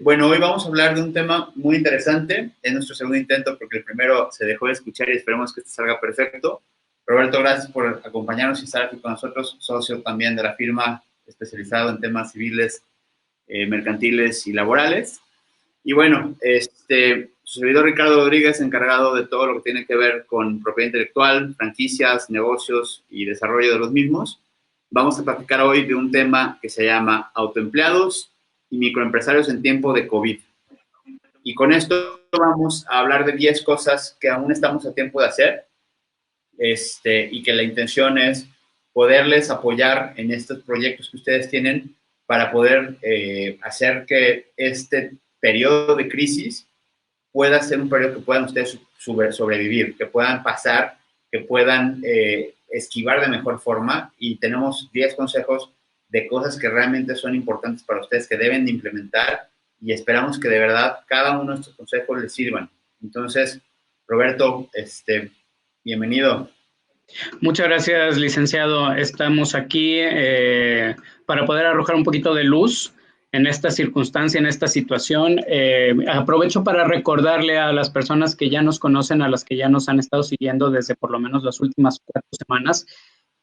Bueno, hoy vamos a hablar de un tema muy interesante. Es nuestro segundo intento porque el primero se dejó de escuchar y esperemos que este salga perfecto. Roberto, gracias por acompañarnos y estar aquí con nosotros, socio también de la firma especializado en temas civiles, mercantiles y laborales. Y bueno, su servidor Ricardo Rodríguez, encargado de todo lo que tiene que ver con propiedad intelectual, franquicias, negocios y desarrollo de los mismos. Vamos a platicar hoy de un tema que se llama autoempleados y microempresarios en tiempo de COVID. Y con esto vamos a hablar de 10 cosas que aún estamos a tiempo de hacer, y que la intención es poderles apoyar en estos proyectos que ustedes tienen para poder hacer que este periodo de crisis pueda ser un periodo que puedan ustedes sobrevivir, que puedan pasar, que puedan esquivar de mejor forma. Y tenemos 10 consejos de cosas que realmente son importantes para ustedes, que deben de implementar, y esperamos que de verdad cada uno de estos consejos les sirvan. Entonces, Roberto, bienvenido. Muchas gracias, licenciado. Estamos aquí para poder arrojar un poquito de luz en esta circunstancia, en esta situación. Aprovecho para recordarle a las personas que ya nos conocen, a las que ya nos han estado siguiendo desde por lo menos las últimas 4 semanas,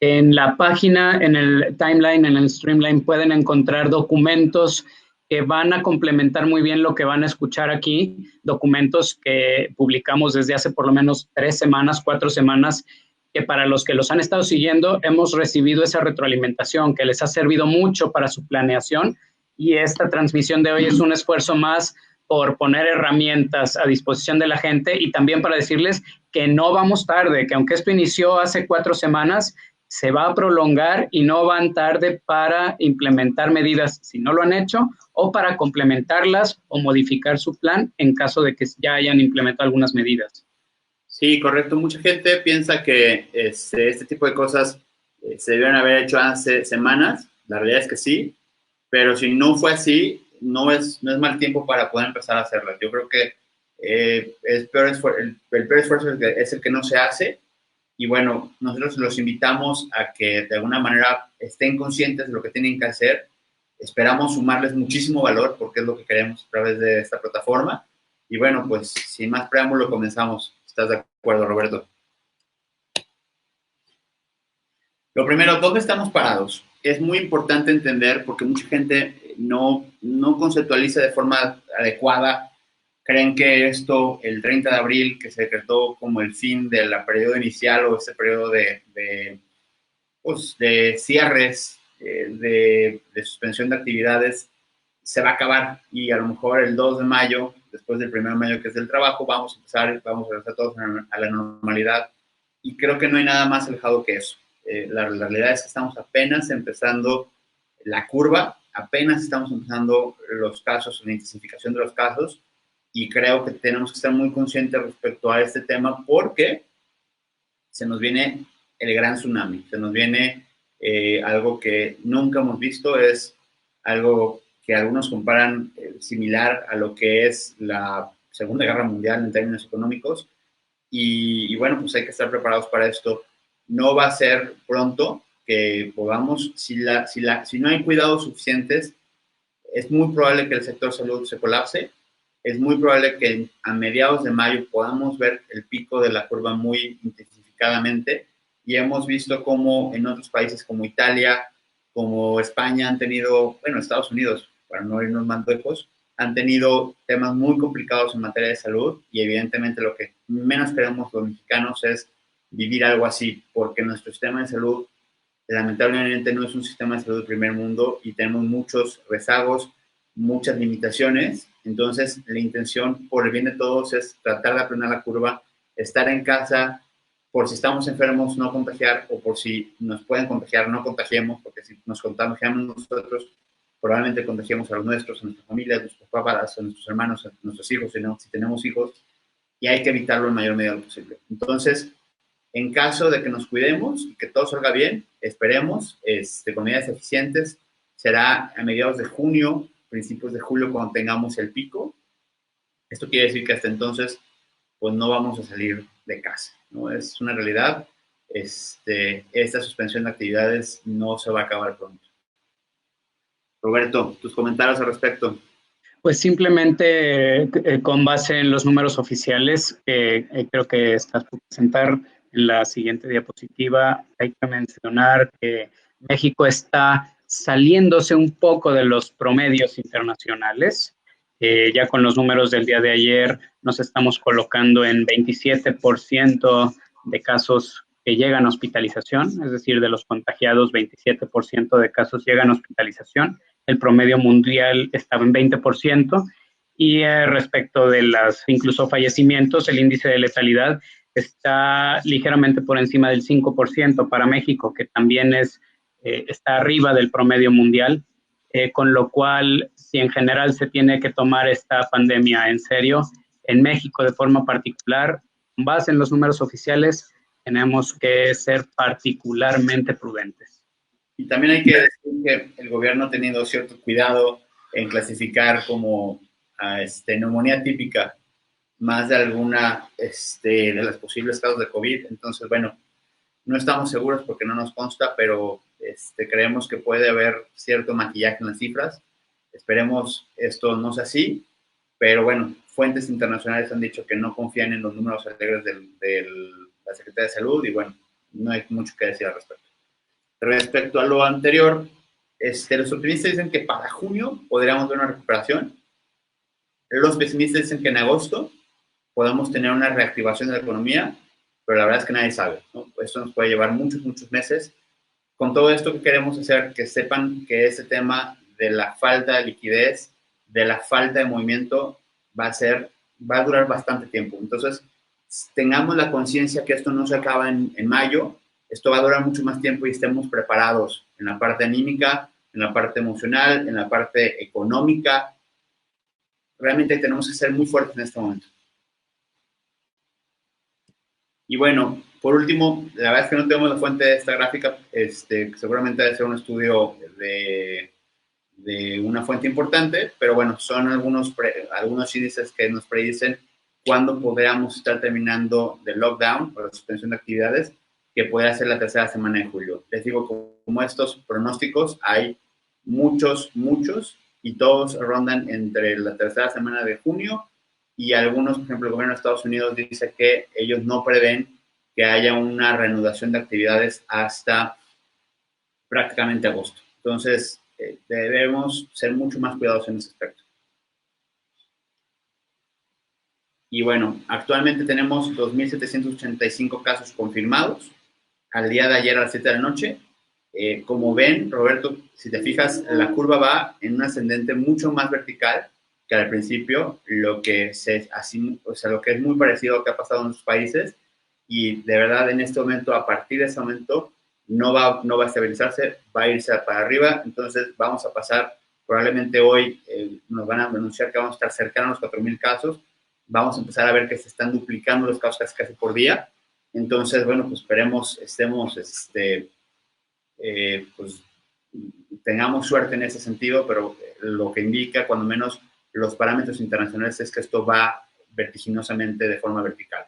en la página, en el timeline, en el streamline, pueden encontrar documentos que van a complementar muy bien lo que van a escuchar aquí, documentos que publicamos desde hace por lo menos 3 semanas, 4 semanas, que para los que los han estado siguiendo hemos recibido esa retroalimentación que les ha servido mucho para su planeación, y esta transmisión de hoy es un esfuerzo más por poner herramientas a disposición de la gente y también para decirles que no vamos tarde, que aunque esto inició hace 4 semanas, se va a prolongar y no van tarde para implementar medidas si no lo han hecho, o para complementarlas o modificar su plan en caso de que ya hayan implementado algunas medidas. Sí, correcto. Mucha gente piensa que este tipo de cosas se debieron haber hecho hace semanas. La realidad es que sí, pero si no fue así, no es mal tiempo para poder empezar a hacerlas. Yo creo que el peor esfuerzo es el que no se hace. Y bueno, nosotros los invitamos a que de alguna manera estén conscientes de lo que tienen que hacer. Esperamos sumarles muchísimo valor porque es lo que queremos a través de esta plataforma. Y bueno, pues sin más preámbulo comenzamos. ¿Estás de acuerdo, Roberto? Lo primero, ¿dónde estamos parados? Es muy importante entender porque mucha gente no conceptualiza de forma adecuada. Creen que esto, el 30 de abril, que se decretó como el fin del periodo inicial o este periodo de cierres, de suspensión de actividades, se va a acabar, y a lo mejor el 2 de mayo, después del 1 de mayo, que es del trabajo, vamos a regresar todos a la normalidad. Y creo que no hay nada más alejado que eso. La realidad es que estamos apenas empezando la curva, apenas estamos empezando los casos, la intensificación de los casos, y creo que tenemos que estar muy conscientes respecto a este tema porque se nos viene el gran tsunami, se nos viene algo que nunca hemos visto, es algo que algunos comparan similar a lo que es la Segunda Guerra Mundial en términos económicos, y bueno, pues hay que estar preparados para esto. No va a ser pronto que podamos, si no hay cuidados suficientes, es muy probable que el sector salud se colapse, es muy probable que a mediados de mayo podamos ver el pico de la curva muy intensificadamente, y hemos visto cómo en otros países como Italia, como España han tenido, bueno, Estados Unidos, para no irnos más lejos, han tenido temas muy complicados en materia de salud, y evidentemente lo que menos queremos los mexicanos es vivir algo así, porque nuestro sistema de salud lamentablemente no es un sistema de salud del primer mundo y tenemos muchos rezagos, muchas limitaciones. Entonces, la intención por el bien de todos es tratar de aplanar la curva, estar en casa, por si estamos enfermos, no contagiar, o por si nos pueden contagiar, no contagiemos, porque si nos contagiamos nosotros, probablemente contagiemos a los nuestros, a nuestras familias, a nuestros papás, a nuestros hermanos, a nuestros hijos, si tenemos hijos, y hay que evitarlo en mayor medida posible. Entonces, en caso de que nos cuidemos y que todo salga bien, esperemos, con medidas eficientes, será a mediados de junio, principios de julio, cuando tengamos el pico. Esto quiere decir que hasta entonces, pues no vamos a salir de casa, ¿no? Es una realidad. Esta suspensión de actividades no se va a acabar pronto. Roberto, tus comentarios al respecto. Pues simplemente con base en los números oficiales que creo que estás por presentar en la siguiente diapositiva, hay que mencionar que México está saliéndose un poco de los promedios internacionales. Ya con los números del día de ayer nos estamos colocando en 27% de casos que llegan a hospitalización, es decir, de los contagiados, 27% de casos llegan a hospitalización. El promedio mundial estaba en 20%, y respecto de las incluso fallecimientos, el índice de letalidad está ligeramente por encima del 5% para México, que también está arriba del promedio mundial, con lo cual, si en general se tiene que tomar esta pandemia en serio, en México de forma particular, con base en los números oficiales, tenemos que ser particularmente prudentes. Y también hay que decir que el gobierno ha tenido cierto cuidado en clasificar como neumonía típica más de alguna de las posibles casos de COVID. Entonces, bueno, no estamos seguros porque no nos consta, pero creemos que puede haber cierto maquillaje en las cifras. Esperemos esto no sea así, pero bueno, fuentes internacionales han dicho que no confían en los números alegres de la Secretaría de Salud y bueno, no hay mucho que decir al respecto. Respecto a lo anterior, los optimistas dicen que para junio podríamos ver una recuperación. Los pesimistas dicen que en agosto podamos tener una reactivación de la economía, pero la verdad es que nadie sabe, ¿no? Esto nos puede llevar muchos, muchos meses. Con todo esto que queremos hacer, que sepan que ese tema de la falta de liquidez, de la falta de movimiento, va a durar bastante tiempo. Entonces, tengamos la conciencia que esto no se acaba en mayo, esto va a durar mucho más tiempo y estemos preparados en la parte anímica, en la parte emocional, en la parte económica. Realmente tenemos que ser muy fuertes en este momento. Y bueno, por último, la verdad es que no tenemos la fuente de esta gráfica, seguramente debe ser un estudio de una fuente importante, pero bueno, son algunos índices que nos predicen cuándo podríamos estar terminando de lockdown o la suspensión de actividades, que puede ser la tercera semana de julio. Les digo, como estos pronósticos hay muchos, y todos rondan entre la tercera semana de junio y algunos, por ejemplo, el gobierno de Estados Unidos dice que ellos no prevén que haya una reanudación de actividades hasta prácticamente agosto. Entonces, debemos ser mucho más cuidadosos en ese aspecto. Y bueno, actualmente tenemos 2.785 casos confirmados al día de ayer a las 7 de la noche. Como ven, Roberto, si te fijas, la curva va en un ascendente mucho más vertical que al principio, lo que es muy parecido a lo que ha pasado en otros países, y de verdad en este momento, a partir de ese momento, no va a estabilizarse, va a irse para arriba. Entonces vamos a pasar, probablemente hoy nos van a anunciar que vamos a estar cercanos a los 4,000 casos, vamos a empezar a ver que se están duplicando los casos casi por día. Entonces, bueno, pues esperemos estemos, pues tengamos suerte en ese sentido, pero lo que indica, cuando menos los parámetros internacionales, es que esto va vertiginosamente de forma vertical.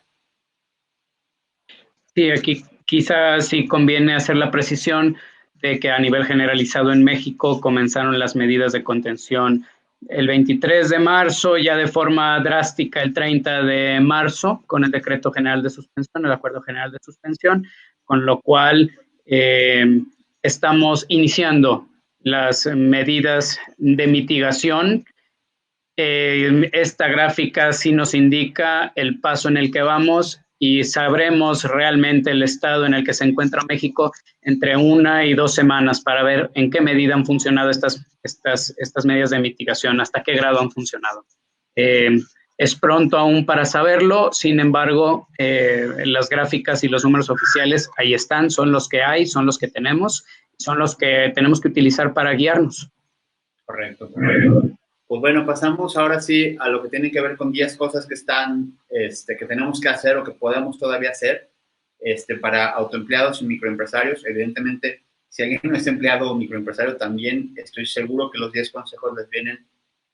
Sí, aquí quizás sí conviene hacer la precisión de que a nivel generalizado en México comenzaron las medidas de contención el 23 de marzo, ya de forma drástica el 30 de marzo, con el decreto general de suspensión, el acuerdo general de suspensión, con lo cual estamos iniciando las medidas de mitigación. Esta gráfica sí nos indica el paso en el que vamos y sabremos realmente el estado en el que se encuentra México entre 1 y 2 semanas para ver en qué medida han funcionado estas medidas de mitigación, hasta qué grado han funcionado. Es pronto aún para saberlo, sin embargo, las gráficas y los números oficiales ahí están, son los que hay, son los que tenemos, son los que tenemos que utilizar para guiarnos. Correcto. Pues bueno, pasamos ahora sí a lo que tiene que ver con 10 cosas que están, que tenemos que hacer o que podemos todavía hacer para autoempleados y microempresarios. Evidentemente, si alguien no es empleado o microempresario, también estoy seguro que los 10 consejos les vienen,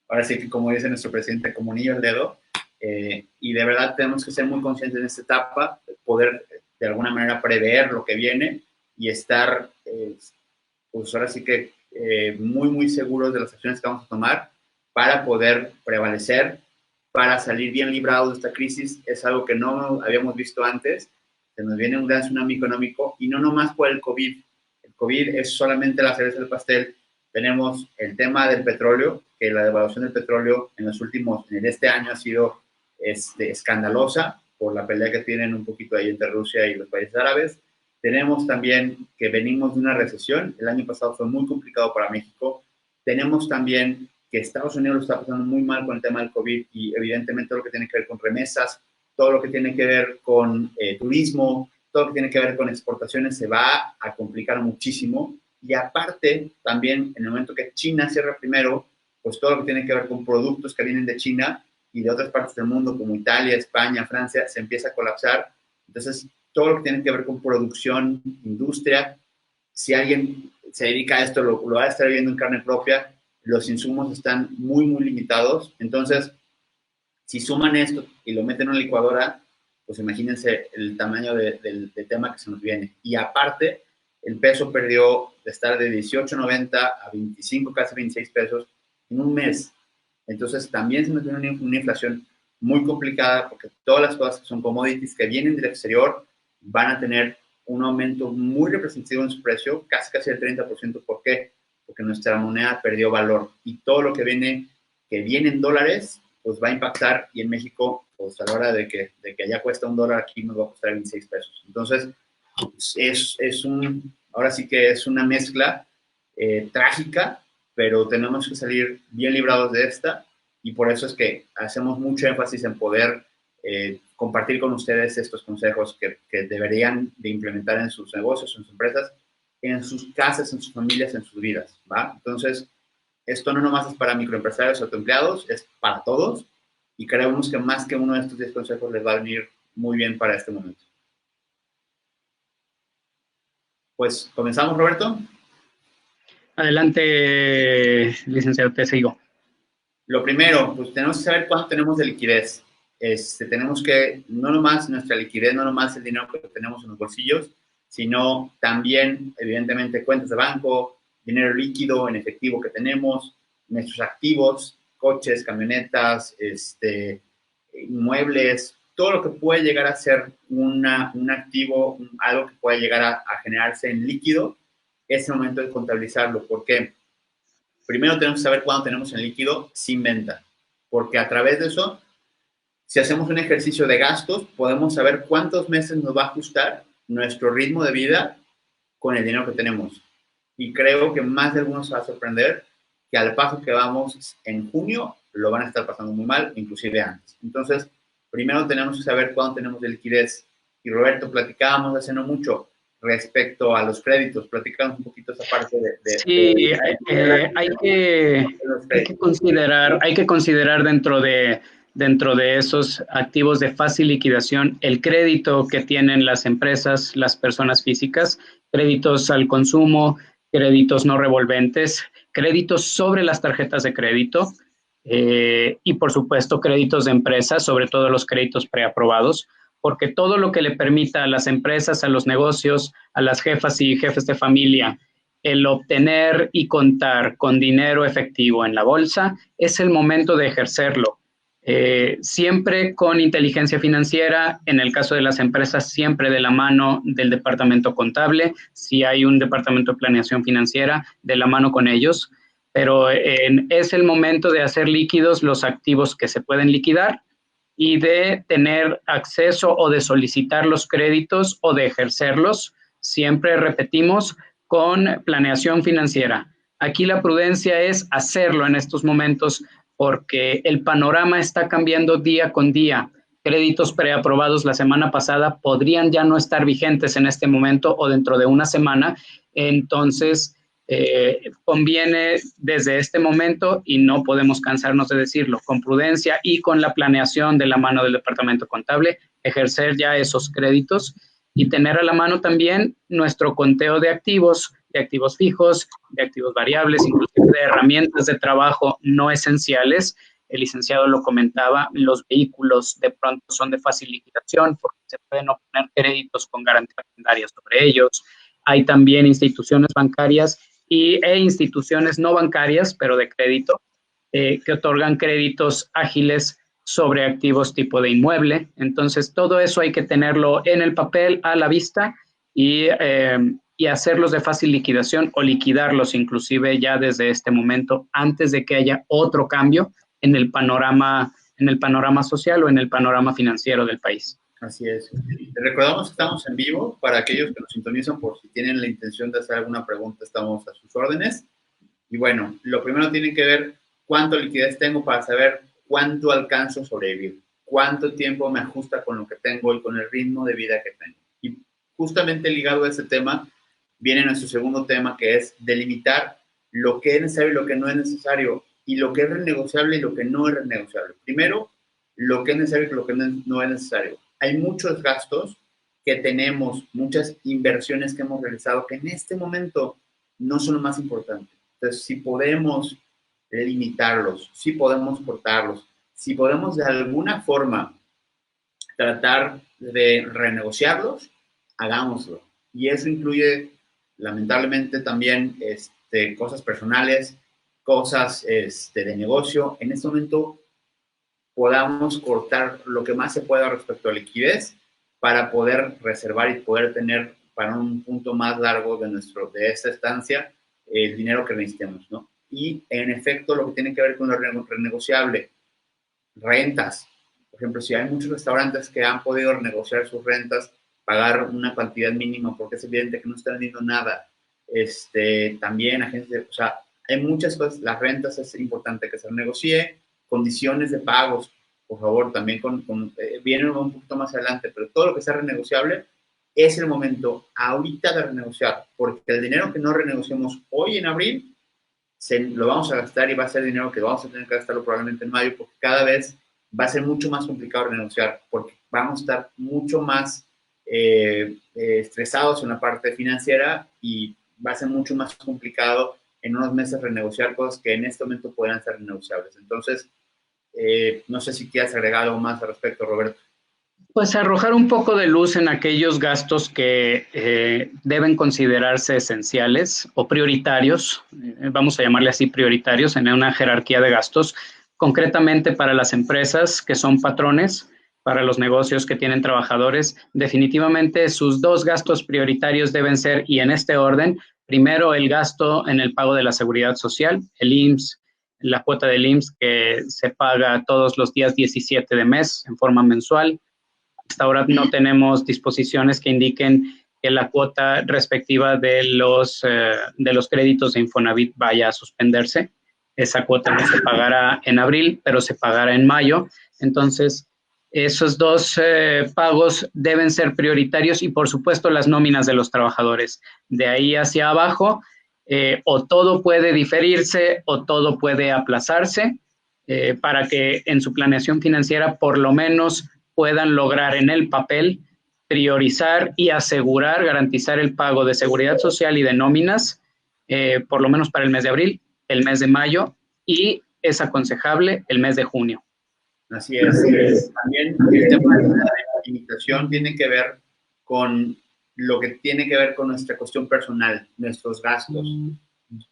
ahora sí que como dice nuestro presidente, como anillo al dedo. Y de verdad tenemos que ser muy conscientes en esta etapa, poder de alguna manera prever lo que viene y estar, pues ahora sí que muy seguros de las acciones que vamos a tomar para poder prevalecer, para salir bien librados de esta crisis. Es algo que no habíamos visto antes. Se nos viene un gran tsunami económico y no nomás por el COVID. El COVID es solamente la cereza del pastel. Tenemos el tema del petróleo, que la devaluación del petróleo en este año ha sido escandalosa por la pelea que tienen un poquito ahí entre Rusia y los países árabes. Tenemos también que venimos de una recesión. El año pasado fue muy complicado para México. Tenemos también que Estados Unidos lo está pasando muy mal con el tema del COVID y evidentemente todo lo que tiene que ver con remesas, todo lo que tiene que ver con turismo, todo lo que tiene que ver con exportaciones se va a complicar muchísimo. Y aparte, también en el momento que China cierra primero, pues todo lo que tiene que ver con productos que vienen de China y de otras partes del mundo, como Italia, España, Francia, se empieza a colapsar. Entonces, todo lo que tiene que ver con producción, industria, si alguien se dedica a esto, lo va a estar viendo en carne propia, los insumos están muy, muy limitados. Entonces, si suman esto y lo meten en una licuadora, pues imagínense el tamaño del tema que se nos viene. Y aparte, el peso perdió de estar de 18.90 a 25, casi 26 pesos en un mes. Entonces, también se nos viene una inflación muy complicada porque todas las cosas que son commodities que vienen del exterior van a tener un aumento muy representativo en su precio, casi el 30%. ¿Por qué? Porque nuestra moneda perdió valor y todo lo que viene en dólares, pues va a impactar, y en México, pues a la hora de que allá cuesta $1, aquí nos va a costar 26 pesos. Entonces, ahora sí que es una mezcla trágica, pero tenemos que salir bien librados de esta, y por eso es que hacemos mucho énfasis en poder compartir con ustedes estos consejos que deberían de implementar en sus negocios, en sus empresas, en sus casas, en sus familias, en sus vidas, ¿va? Entonces, esto no nomás es para microempresarios o autoempleados, es para todos, y creemos que más que uno de estos 10 consejos les va a venir muy bien para este momento. Pues, ¿comenzamos, Roberto? Adelante, licenciado, te sigo. Lo primero, pues tenemos que saber cuánto tenemos de liquidez. Tenemos que, no nomás nuestra liquidez, no nomás el dinero que tenemos en los bolsillos, sino también, evidentemente, cuentas de banco, dinero líquido en efectivo que tenemos, nuestros activos, coches, camionetas, inmuebles, todo lo que puede llegar a ser un activo, algo que puede llegar a generarse en líquido, es el momento de contabilizarlo. ¿Por qué? Primero tenemos que saber cuándo tenemos en líquido sin venta, porque a través de eso, si hacemos un ejercicio de gastos, podemos saber cuántos meses nos va a ajustar nuestro ritmo de vida con el dinero que tenemos. Y creo que más de algunos se va a sorprender que al paso que vamos en junio, lo van a estar pasando muy mal, inclusive antes. Entonces, primero tenemos que saber cuándo tenemos de liquidez. Y Roberto, platicábamos hace no mucho respecto a los créditos. Platicamos un poquito esa parte Sí, hay que considerar dentro de esos activos de fácil liquidación el crédito que tienen las empresas, las personas físicas, créditos al consumo, créditos no revolventes, créditos sobre las tarjetas de crédito y por supuesto créditos de empresas, sobre todo los créditos preaprobados, porque todo lo que le permita a las empresas, a los negocios, a las jefas y jefes de familia, el obtener y contar con dinero efectivo en la bolsa, es el momento de ejercerlo. Siempre con inteligencia financiera, en el caso de las empresas, siempre de la mano del departamento contable, si hay un departamento de planeación financiera, de la mano con ellos, pero es el momento de hacer líquidos los activos que se pueden liquidar y de tener acceso o de solicitar los créditos o de ejercerlos, siempre repetimos, con planeación financiera. Aquí la prudencia es hacerlo en estos momentos porque el panorama está cambiando día con día. Créditos preaprobados la semana pasada podrían ya no estar vigentes en este momento o dentro de una semana. Entonces, conviene desde este momento, y no podemos cansarnos de decirlo, con prudencia y con la planeación de la mano del departamento contable, ejercer ya esos créditos y tener a la mano también nuestro conteo de activos fijos, de activos variables, inclusive de herramientas de trabajo no esenciales. El licenciado lo comentaba, los vehículos de pronto son de fácil liquidación porque se pueden obtener créditos con garantía bancaria sobre ellos. Hay también instituciones bancarias e instituciones no bancarias, pero de crédito, que otorgan créditos ágiles sobre activos tipo de inmueble. Entonces, todo eso hay que tenerlo en el papel, a la vista, y hacerlos de fácil liquidación o liquidarlos inclusive ya desde este momento, antes de que haya otro cambio en el panorama social o en el panorama financiero del país. Así es. Les recordamos que estamos en vivo. Para aquellos que nos sintonizan, por si tienen la intención de hacer alguna pregunta, estamos a sus órdenes. Y bueno, lo primero tiene que ver cuánto liquidez tengo para saber cuánto alcanzo a sobrevivir, cuánto tiempo me ajusta con lo que tengo y con el ritmo de vida que tengo. Y justamente ligado a ese tema, viene nuestro segundo tema, que es delimitar lo que es necesario y lo que no es necesario, y lo que es renegociable y lo que no es renegociable. Primero, lo que es necesario y lo que no es necesario. Hay muchos gastos que tenemos, muchas inversiones que hemos realizado que en este momento no son lo más importante. Entonces, si podemos limitarlos, si podemos cortarlos, si podemos de alguna forma tratar de renegociarlos, hagámoslo. Y eso incluye, lamentablemente, también cosas personales, cosas de negocio. En este momento podamos cortar lo que más se pueda respecto a liquidez para poder reservar y poder tener para un punto más largo de esta estancia el dinero que necesitemos, ¿no? Y en efecto, lo que tiene que ver con lo renegociable, rentas. Por ejemplo, si hay muchos restaurantes que han podido renegociar sus rentas, pagar una cantidad mínima porque es evidente que no están vendiendo nada. También agencias, o sea, hay muchas cosas. Las rentas es importante que se renegocie, condiciones de pagos, por favor, también vienen un poquito más adelante, pero todo lo que sea renegociable es el momento ahorita de renegociar, porque el dinero que no renegociemos hoy en abril, lo vamos a gastar y va a ser dinero que vamos a tener que gastarlo probablemente en mayo, porque cada vez va a ser mucho más complicado renegociar, porque vamos a estar mucho más estresados en la parte financiera y va a ser mucho más complicado en unos meses renegociar cosas que en este momento podrían ser renegociables. Entonces, no sé si quieres agregar algo más al respecto, Roberto. Pues arrojar un poco de luz en aquellos gastos que deben considerarse esenciales o prioritarios, vamos a llamarle así prioritarios en una jerarquía de gastos, concretamente para las empresas que son patrones, para los negocios que tienen trabajadores. Definitivamente sus dos gastos prioritarios deben ser, y en este orden, primero el gasto en el pago de la seguridad social, el IMSS, la cuota del IMSS que se paga todos los días 17 de mes en forma mensual. Hasta ahora no tenemos disposiciones que indiquen que la cuota respectiva de los créditos de Infonavit vaya a suspenderse. Esa cuota no se pagará en abril, pero se pagará en mayo. Entonces, esos dos pagos deben ser prioritarios y, por supuesto, las nóminas de los trabajadores. De ahí hacia abajo, o todo puede diferirse o todo puede aplazarse para que en su planeación financiera por lo menos puedan lograr en el papel priorizar y asegurar, garantizar el pago de seguridad social y de nóminas, por lo menos para el mes de abril, el mes de mayo y es aconsejable el mes de junio. Así es. También el tema de la limitación tiene que ver con lo que tiene que ver con nuestra cuestión personal, nuestros gastos.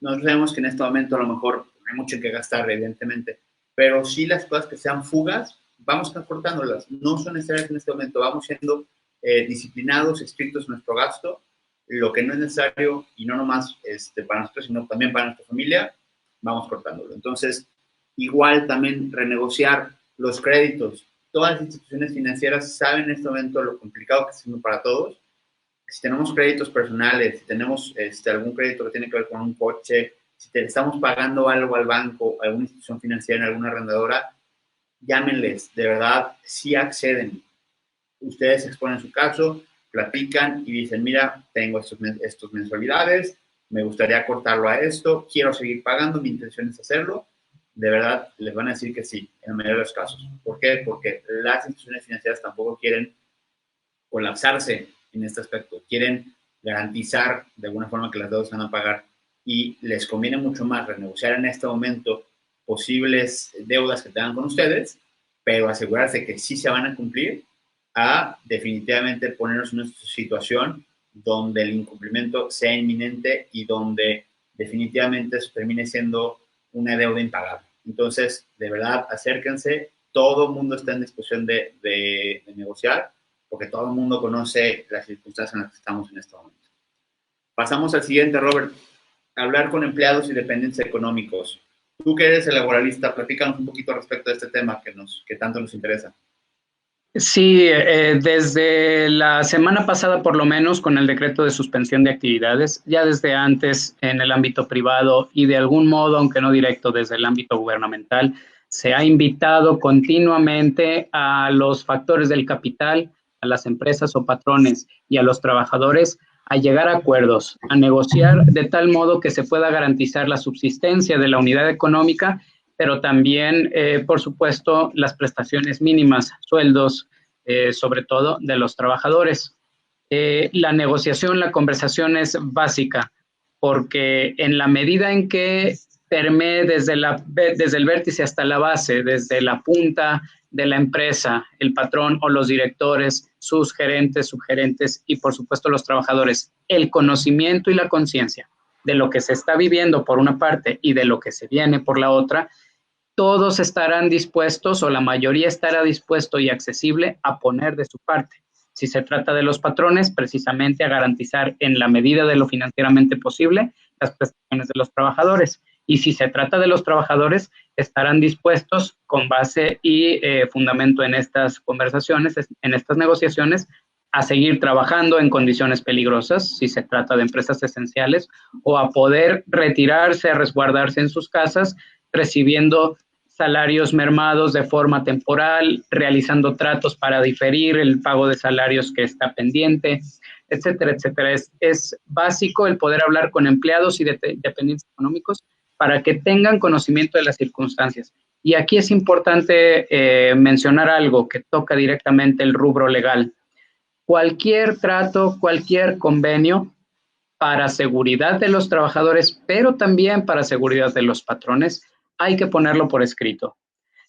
Nosotros sabemos que en este momento a lo mejor hay mucho que gastar, evidentemente, pero sí las cosas que sean fugas, vamos transportándolas. No son necesarias en este momento. Vamos siendo disciplinados, estrictos en nuestro gasto. Lo que no es necesario, y no nomás para nosotros, sino también para nuestra familia, vamos cortándolo. Entonces, igual también renegociar los créditos. Todas las instituciones financieras saben en este momento lo complicado que es para todos. Si tenemos créditos personales, si tenemos algún crédito que tiene que ver con un coche, si estamos pagando algo al banco, a alguna institución financiera, en alguna arrendadora, llámenles, de verdad, sí acceden. Ustedes exponen su caso, platican y dicen, mira, tengo estos mensualidades, me gustaría cortarlo a esto, quiero seguir pagando, mi intención es hacerlo. De verdad, les van a decir que sí, en la mayoría de los casos. ¿Por qué? Porque las instituciones financieras tampoco quieren colapsarse en este aspecto. Quieren garantizar de alguna forma que las deudas van a pagar y les conviene mucho más renegociar en este momento posibles deudas que tengan con ustedes, pero asegurarse que sí se van a cumplir, a definitivamente ponernos en una situación donde el incumplimiento sea inminente y donde definitivamente eso termine siendo una deuda impagable. Entonces, de verdad, acérquense. Todo el mundo está en disposición de negociar, porque todo el mundo conoce las circunstancias en las que estamos en este momento. Pasamos al siguiente, Robert. Hablar con empleados y dependientes económicos. Tú que eres el laboralista, platícanos un poquito respecto a este tema que tanto nos interesa. Sí, desde la semana pasada, por lo menos, con el decreto de suspensión de actividades, ya desde antes en el ámbito privado y de algún modo, aunque no directo, desde el ámbito gubernamental, se ha invitado continuamente a los factores del capital, a las empresas o patrones y a los trabajadores a llegar a acuerdos, a negociar de tal modo que se pueda garantizar la subsistencia de la unidad económica, pero también, por supuesto, las prestaciones mínimas, sueldos, sobre todo de los trabajadores. La negociación, la conversación es básica, porque en la medida en que permee desde el vértice hasta la base, desde la punta de la empresa, el patrón o los directores, sus gerentes, subgerentes y por supuesto los trabajadores, el conocimiento y la conciencia de lo que se está viviendo por una parte y de lo que se viene por la otra, todos estarán dispuestos o la mayoría estará dispuesto y accesible a poner de su parte. Si se trata de los patrones, precisamente a garantizar en la medida de lo financieramente posible las prestaciones de los trabajadores. Y si se trata de los trabajadores, estarán dispuestos con base y fundamento en estas conversaciones, en estas negociaciones, a seguir trabajando en condiciones peligrosas, si se trata de empresas esenciales, o a poder retirarse, a resguardarse en sus casas, recibiendo salarios mermados de forma temporal, realizando tratos para diferir el pago de salarios que está pendiente, etcétera, etcétera. Es básico el poder hablar con empleados y dependientes económicos para que tengan conocimiento de las circunstancias. Y aquí es importante mencionar algo que toca directamente el rubro legal. Cualquier trato, cualquier convenio para seguridad de los trabajadores, pero también para seguridad de los patrones, hay que ponerlo por escrito.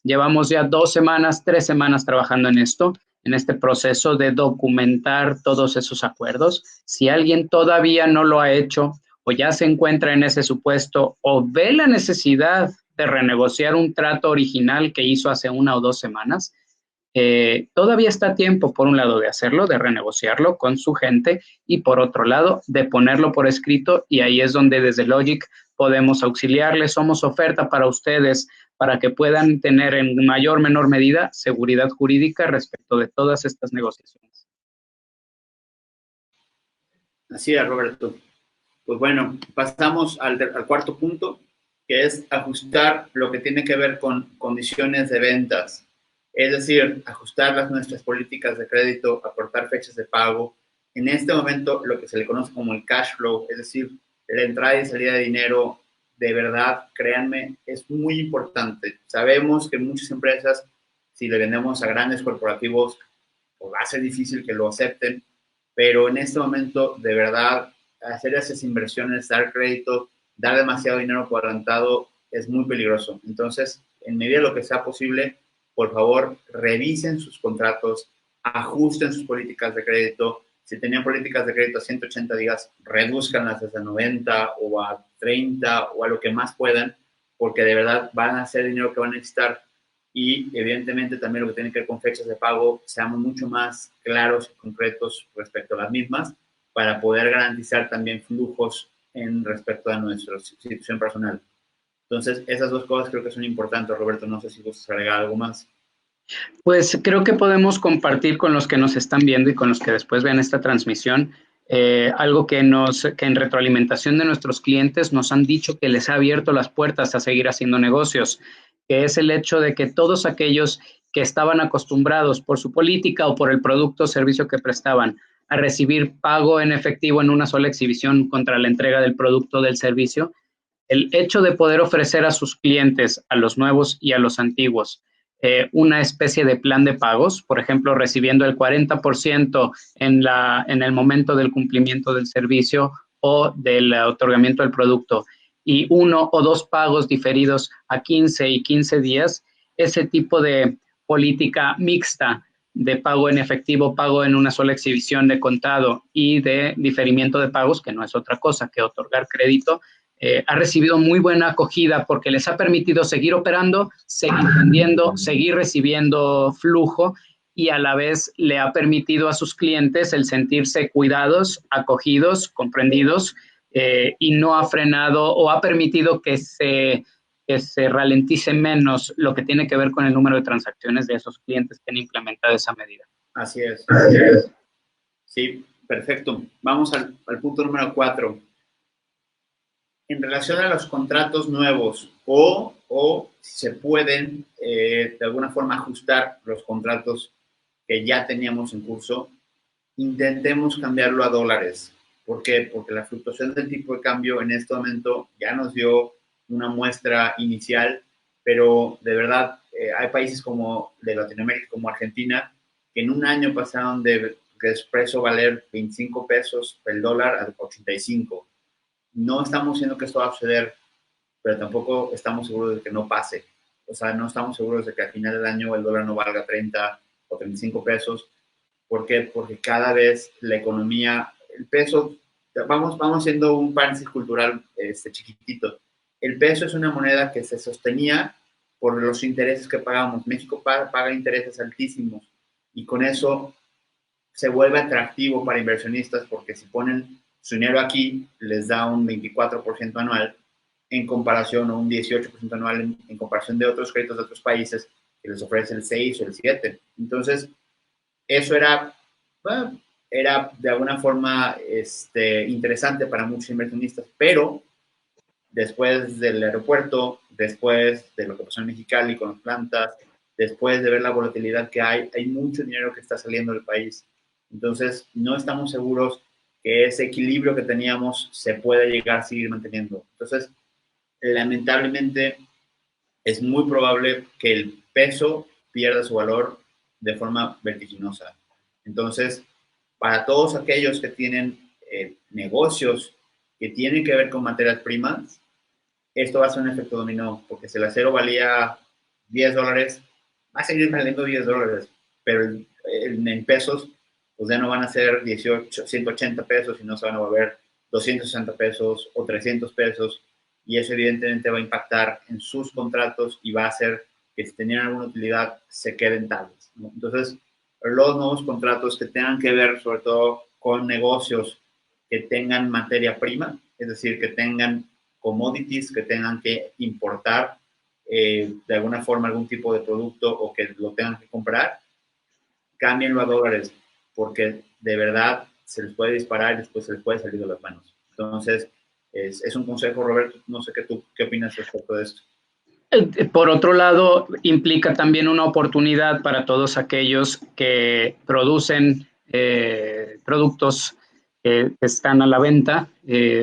Llevamos ya 2 semanas, 3 semanas trabajando en esto, en este proceso de documentar todos esos acuerdos. Si alguien todavía no lo ha hecho o ya se encuentra en ese supuesto o ve la necesidad de renegociar un trato original que hizo hace 1 o 2 semanas, todavía está a tiempo, por un lado, de hacerlo, de renegociarlo con su gente y por otro lado, de ponerlo por escrito, y ahí es donde desde Logic podemos auxiliarles, somos oferta para ustedes para que puedan tener en mayor o menor medida seguridad jurídica respecto de todas estas negociaciones. Así es, Roberto. Pues bueno, pasamos al cuarto punto, que es ajustar lo que tiene que ver con condiciones de ventas. Es decir, ajustar nuestras políticas de crédito, acortar fechas de pago. En este momento, lo que se le conoce como el cash flow, es decir, la entrada y salida de dinero, de verdad, créanme, es muy importante. Sabemos que muchas empresas, si le vendemos a grandes corporativos, pues va a ser difícil que lo acepten, pero en este momento, de verdad, hacer esas inversiones, dar crédito, dar demasiado dinero por adelantado es muy peligroso. Entonces, en medida de lo que sea posible, por favor, revisen sus contratos, ajusten sus políticas de crédito. Si tenían políticas de crédito a 180 días, reduzcanlas desde 90 o a 30 o a lo que más puedan, porque de verdad van a ser dinero que van a necesitar. Y evidentemente también lo que tiene que ver con fechas de pago, seamos mucho más claros y concretos respecto a las mismas para poder garantizar también flujos en respecto a nuestra situación personal. Entonces, esas dos cosas creo que son importantes, Roberto. No sé si gustas agregar algo más. Pues creo que podemos compartir con los que nos están viendo y con los que después vean esta transmisión algo que en retroalimentación de nuestros clientes nos han dicho que les ha abierto las puertas a seguir haciendo negocios, que es el hecho de que todos aquellos que estaban acostumbrados por su política o por el producto o servicio que prestaban a recibir pago en efectivo en una sola exhibición contra la entrega del producto o del servicio, el hecho de poder ofrecer a sus clientes, a los nuevos y a los antiguos, una especie de plan de pagos, por ejemplo, recibiendo el 40% en el momento del cumplimiento del servicio o del otorgamiento del producto y 1 o 2 pagos diferidos a 15 y 15 días, ese tipo de política mixta de pago en efectivo, pago en una sola exhibición de contado y de diferimiento de pagos, que no es otra cosa que otorgar crédito, ha recibido muy buena acogida porque les ha permitido seguir operando, seguir vendiendo, seguir recibiendo flujo y a la vez le ha permitido a sus clientes el sentirse cuidados, acogidos, comprendidos y no ha frenado o ha permitido que se ralentice menos lo que tiene que ver con el número de transacciones de esos clientes que han implementado esa medida. Así es. Sí, perfecto. Vamos al punto número 4. En relación a los contratos nuevos o si se pueden de alguna forma ajustar los contratos que ya teníamos en curso, intentemos cambiarlo a dólares. ¿Por qué? Porque la fluctuación del tipo de cambio en este momento ya nos dio una muestra inicial, pero de verdad hay países como de Latinoamérica, como Argentina, que en un año pasaron de expreso valer 25 pesos el dólar a 85. No estamos diciendo que esto va a suceder, pero tampoco estamos seguros de que no pase. O sea, no estamos seguros de que al final del año el dólar no valga 30 o 35 pesos. ¿Por qué? Porque cada vez la economía, el peso, vamos haciendo un paréntesis cultural chiquitito. El peso es una moneda que se sostenía por los intereses que pagamos. México paga intereses altísimos y con eso se vuelve atractivo para inversionistas porque si ponen su dinero aquí, les da un 24% anual en comparación o un 18% anual en comparación de otros créditos de otros países que les ofrecen el 6 o el 7. Entonces, eso era, bueno, era de alguna forma interesante para muchos inversionistas, pero después del aeropuerto, después de lo que pasó en Mexicali con las plantas, después de ver la volatilidad que hay mucho dinero que está saliendo del país. Entonces, no estamos seguros que ese equilibrio que teníamos se pueda llegar a seguir manteniendo. Entonces, lamentablemente, es muy probable que el peso pierda su valor de forma vertiginosa. Entonces, para todos aquellos que tienen negocios que tienen que ver con materias primas, esto va a ser un efecto dominó, porque si el acero valía $10, va a seguir valiendo $10, pero en pesos, pues ya no van a ser 180 pesos, sino se van a volver 260 pesos o 300 pesos, y eso evidentemente va a impactar en sus contratos y va a hacer que si tenían alguna utilidad se queden tales, ¿no? Entonces, los nuevos contratos que tengan que ver sobre todo con negocios que tengan materia prima, es decir, que tengan commodities, que tengan que importar de alguna forma algún tipo de producto o que lo tengan que comprar, cámbienlo a dólares, porque de verdad se les puede disparar y después se les puede salir de las manos. Entonces, es un consejo, Roberto, no sé qué opinas respecto de esto. Por otro lado, implica también una oportunidad para todos aquellos que producen productos que están a la venta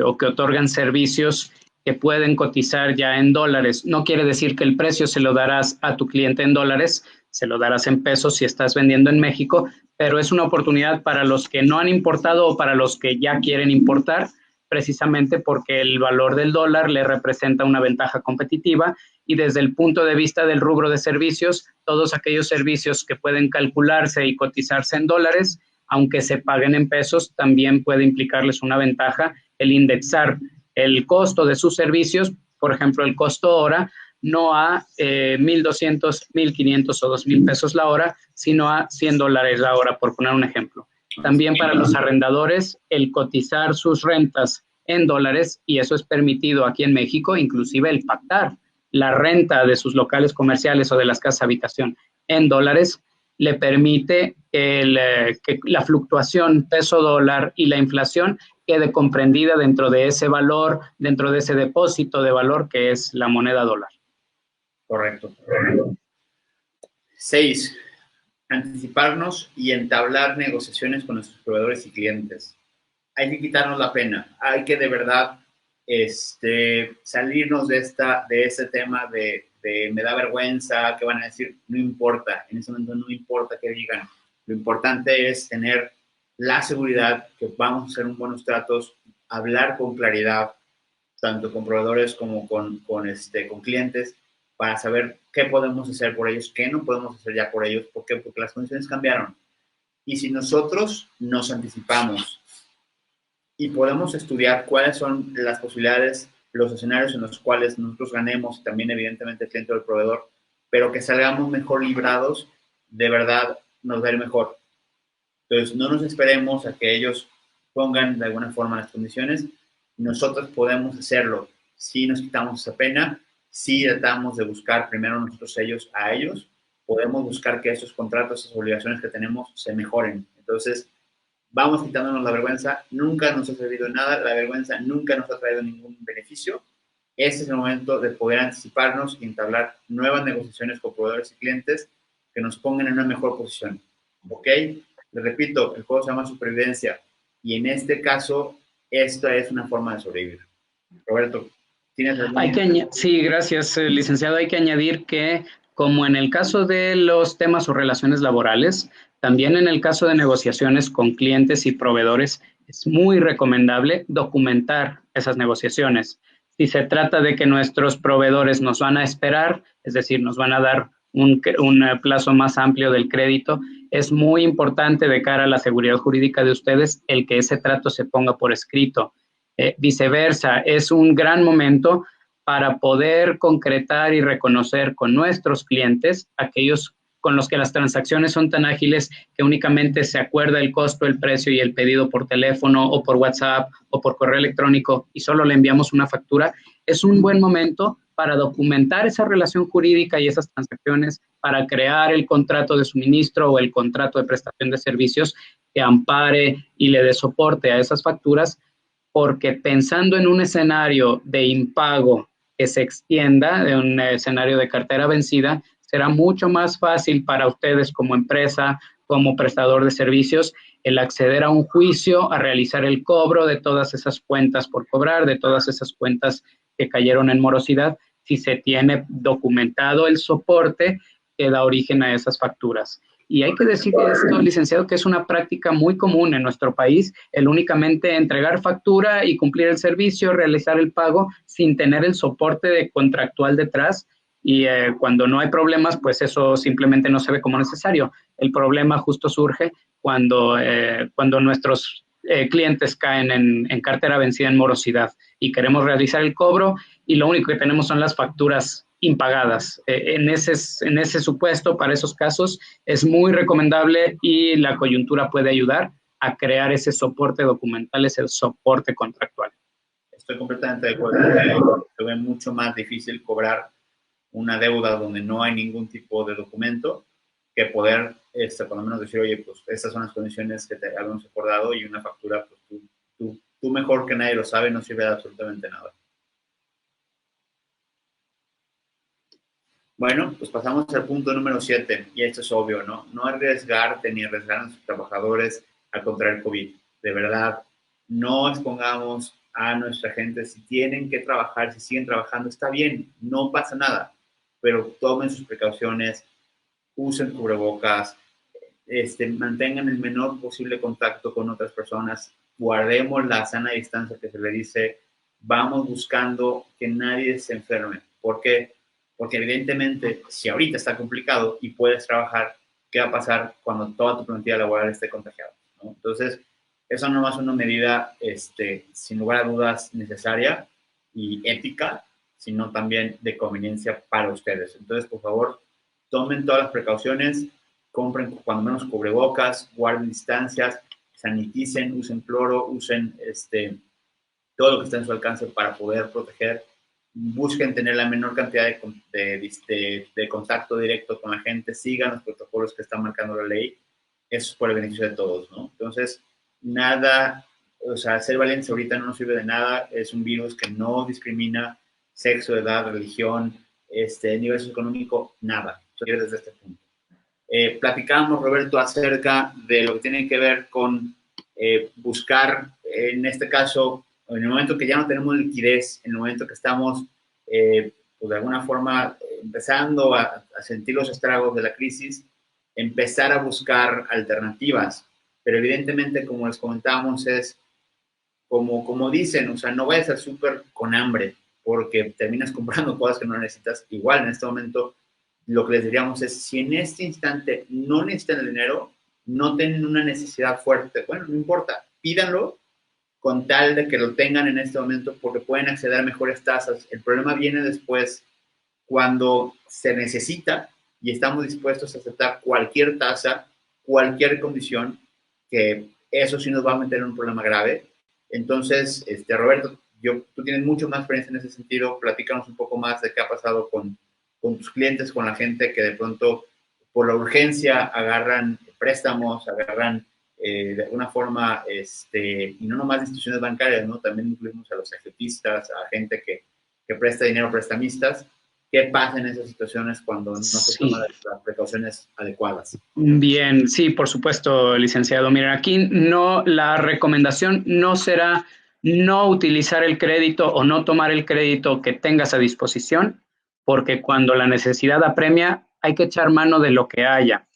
o que otorgan servicios que pueden cotizar ya en dólares. No quiere decir que el precio se lo darás a tu cliente en dólares, se lo darás en pesos si estás vendiendo en México, pero es una oportunidad para los que no han importado o para los que ya quieren importar, precisamente porque el valor del dólar le representa una ventaja competitiva y desde el punto de vista del rubro de servicios, todos aquellos servicios que pueden calcularse y cotizarse en dólares, aunque se paguen en pesos, también puede implicarles una ventaja el indexar el costo de sus servicios, por ejemplo, el costo hora, no a 1,200, 1,500 o 2,000 pesos la hora, sino a $100 la hora, por poner un ejemplo. También para los arrendadores, el cotizar sus rentas en dólares, y eso es permitido aquí en México, inclusive el pactar la renta de sus locales comerciales o de las casas habitación en dólares, le permite que la fluctuación peso-dólar y la inflación quede comprendida dentro de ese valor, dentro de ese depósito de valor que es la moneda dólar. Correcto. 6. Anticiparnos y entablar negociaciones con nuestros proveedores y clientes. Hay que quitarnos la pena. Hay que de verdad salirnos de ese tema de me da vergüenza, ¿qué van a decir? No importa. En ese momento no importa qué digan. Lo importante es tener la seguridad que vamos a hacer un buenos tratos, hablar con claridad, tanto con proveedores como con clientes, para saber qué podemos hacer por ellos, qué no podemos hacer ya por ellos. ¿Por qué? Porque las condiciones cambiaron. Y si nosotros nos anticipamos y podemos estudiar cuáles son las posibilidades los escenarios en los cuales nosotros ganemos, también evidentemente el cliente o el proveedor, pero que salgamos mejor librados, de verdad nos va a ir mejor. Entonces, no nos esperemos a que ellos pongan de alguna forma las condiciones. Nosotros podemos hacerlo. Si nos quitamos esa pena, si tratamos de buscar primero nosotros ellos a ellos, podemos buscar que esos contratos, esas obligaciones que tenemos se mejoren. Entonces, vamos quitándonos la vergüenza. Nunca nos ha servido nada. La vergüenza nunca nos ha traído ningún beneficio. Este es el momento de poder anticiparnos y entablar nuevas negociaciones con proveedores y clientes que nos pongan en una mejor posición. ¿Ok? Les repito, el juego se llama supervivencia y en este caso, esta es una forma de sobrevivir. Roberto, ¿tienes algún... Sí, gracias, licenciado. Hay que añadir que, como en el caso de los temas o relaciones laborales, también en el caso de negociaciones con clientes y proveedores, es muy recomendable documentar esas negociaciones. Si se trata de que nuestros proveedores nos van a esperar, es decir, nos van a dar un plazo más amplio del crédito, es muy importante de cara a la seguridad jurídica de ustedes el que ese trato se ponga por escrito. Viceversa, es un gran momento para poder concretar y reconocer con nuestros clientes, aquellos con los que las transacciones son tan ágiles que únicamente se acuerda el costo, el precio y el pedido por teléfono o por WhatsApp o por correo electrónico y solo le enviamos una factura, es un buen momento para documentar esa relación jurídica y esas transacciones, para crear el contrato de suministro o el contrato de prestación de servicios que ampare y le dé soporte a esas facturas, porque pensando en un escenario de impago que se extienda, de un escenario de cartera vencida, será mucho más fácil para ustedes como empresa, como prestador de servicios, el acceder a un juicio, a realizar el cobro de todas esas cuentas por cobrar, de todas esas cuentas que cayeron en morosidad, si se tiene documentado el soporte que da origen a esas facturas. Y hay que decir esto, licenciado, que es una práctica muy común en nuestro país, el únicamente entregar factura y cumplir el servicio, realizar el pago sin tener el soporte contractual detrás. Y cuando no hay problemas, pues eso simplemente no se ve como necesario. El problema justo surge cuando nuestros clientes caen en cartera vencida en morosidad y queremos realizar el cobro y lo único que tenemos son las facturas impagadas. En ese supuesto, para esos casos, es muy recomendable y la coyuntura puede ayudar a crear ese soporte documental, ese soporte contractual. Estoy completamente de acuerdo. Se ve mucho más difícil cobrar una deuda donde no hay ningún tipo de documento que poder, por lo menos decir, oye, pues estas son las condiciones que te habíamos acordado y una factura, pues tú mejor que nadie lo sabe, no sirve de absolutamente nada. Bueno, pues pasamos al punto número 7, y esto es obvio, ¿no? No arriesgarte ni arriesgar a nuestros trabajadores a contraer COVID. De verdad, no expongamos a nuestra gente. Si tienen que trabajar, si siguen trabajando, está bien, no pasa nada, pero tomen sus precauciones, usen cubrebocas, mantengan el menor posible contacto con otras personas, guardemos la sana distancia que se le dice, vamos buscando que nadie se enferme. ¿Por qué? Porque evidentemente, si ahorita está complicado y puedes trabajar, ¿qué va a pasar cuando toda tu plantilla laboral esté contagiada, ¿no? Entonces, eso no es una medida, sin lugar a dudas, necesaria y ética, sino también de conveniencia para ustedes. Entonces, por favor, tomen todas las precauciones, compren cuando menos cubrebocas, guarden distancias, saniticen, usen cloro, usen todo lo que está en su alcance para poder proteger. Busquen tener la menor cantidad de contacto directo con la gente, sigan los protocolos que está marcando la ley. Eso es por el beneficio de todos, ¿no? Entonces, nada, o sea, ser valientes ahorita no nos sirve de nada. Es un virus que no discrimina sexo, edad, religión, nivel socioeconómico, nada. Desde este punto. Platicamos, Roberto, acerca de lo que tiene que ver con buscar, en este caso, en el momento que ya no tenemos liquidez, en el momento que estamos, pues de alguna forma, empezando a sentir los estragos de la crisis, empezar a buscar alternativas. Pero evidentemente, como les comentábamos, es como dicen, o sea, no vayas al súper con hambre, porque terminas comprando cosas que no necesitas. Igual, en este momento, lo que les diríamos es, si en este instante no necesitan el dinero, no tienen una necesidad fuerte, bueno, no importa, pídanlo, con tal de que lo tengan en este momento porque pueden acceder a mejores tasas. El problema viene después cuando se necesita y estamos dispuestos a aceptar cualquier tasa, cualquier condición, que eso sí nos va a meter en un problema grave. Entonces, Roberto, tú tienes mucho más experiencia en ese sentido. Platícanos un poco más de qué ha pasado con tus clientes, con la gente que de pronto por la urgencia agarran préstamos, agarran de alguna forma, y no nomás instituciones bancarias, ¿no? También incluimos a los agiotistas, a gente que presta dinero, prestamistas. ¿Qué pasa en esas situaciones cuando no se toman las precauciones adecuadas? Bien, sí, por supuesto, licenciado. Mira, aquí no, la recomendación no será no utilizar el crédito o no tomar el crédito que tengas a disposición, porque cuando la necesidad apremia, hay que echar mano de lo que haya.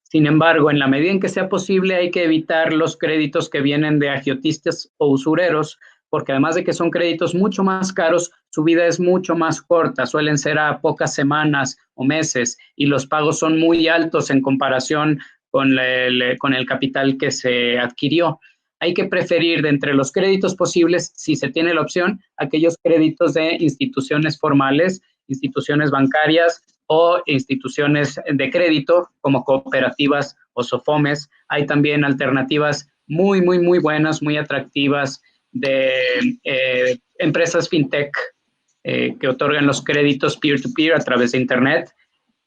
Sin embargo, en la medida en que sea posible, hay que evitar los créditos que vienen de agiotistas o usureros, porque además de que son créditos mucho más caros, su vida es mucho más corta, suelen ser a pocas semanas o meses y los pagos son muy altos en comparación con el capital que se adquirió. Hay que preferir de entre los créditos posibles, si se tiene la opción, aquellos créditos de instituciones formales, instituciones bancarias o instituciones de crédito como cooperativas o SOFOMES. Hay también alternativas muy, muy, muy buenas, muy atractivas de empresas fintech que otorgan los créditos peer-to-peer a través de Internet.